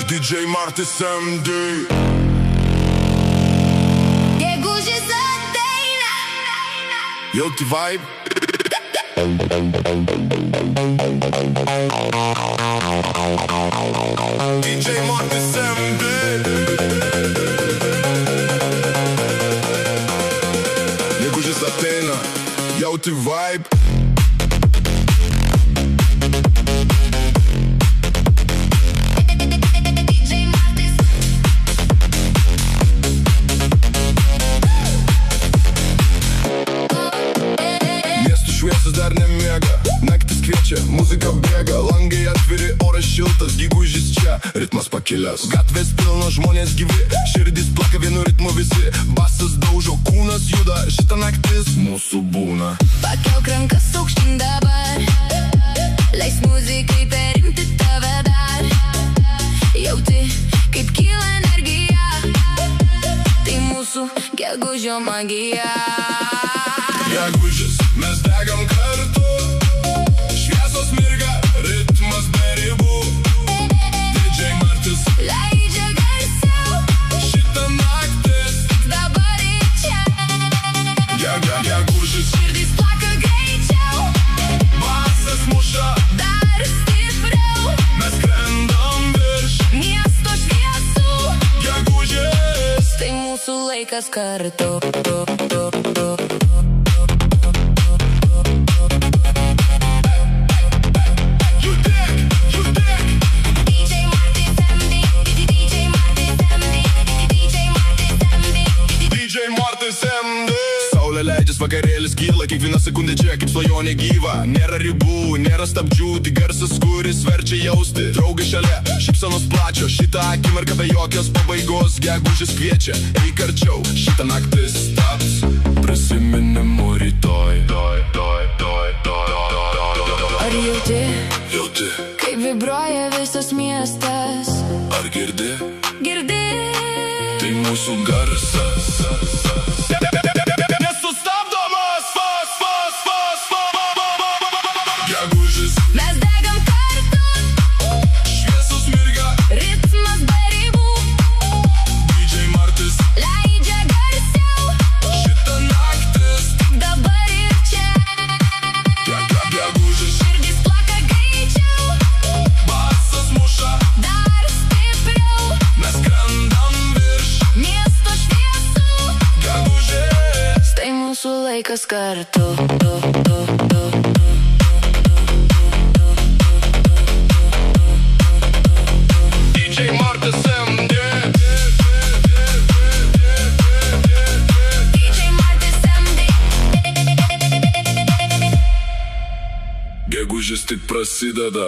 DJ Martis MD. Gegužės ateina. Jauti vibe. DJ Martis MD. Gegužės ateina. Jauti vibe. Šviesos dar nemiega, naktis kviečia, muzika bėga, langai atviri, oras šiltas, gegužės čia, ritmas pakilęs. Gatvės pilnos, žmonės gyvi, širdis plaka vienu ritmu visi, basas daužo, kūnas juda, šita naktis mūsų būna. Pakelk rankas aukštyn dabar, leis muzikai perimti tave dar. Jauti, kaip kyla energija, tai mūsų gegužio magija. Gegužės, mes degam kartu, šviesos mirga, ritmas be ribų. DJ Martis leidžia garsiau, šitą naktis dabar ir čia. Gegužės, Širdis plaka greičiau, basas muša, dar stipriau. mes skrendam virš Miesto šviesų, gegužės. tai mūsų laikas kartu. Saulė leidžias, vakarėlis kyla, kiekviena sekundė čia kaip svajonė gyva. Nėra ribų, nėra stabdžių, tik garsas, kuris verčia jausti. Draugai šalia, šypsenos plačios, šitą akimirką be jokios pabaigos. Gegužės kviečia, eik arčiau, šitą naktis taps prisiminimu rytoj. Ar Jauti, kaip vibruoja visas miestas? ar girdi, Girdi, tai mūsų garsas. Nesustabdomas, gegužės, mes degam kartu, šviesos mirga, ritmas be ribų, DJ Martis leidžia garsiau, šitą naktis dabar ir čia. gegužės, Širdis plaka greičiau, basas muša, dar stipriau. mes skrendam virš Miesto šviesų, gegužės. tai mūsų laikas kartu. DJ Martis MD. DJ Martis MD. Gegužės tik prasideda.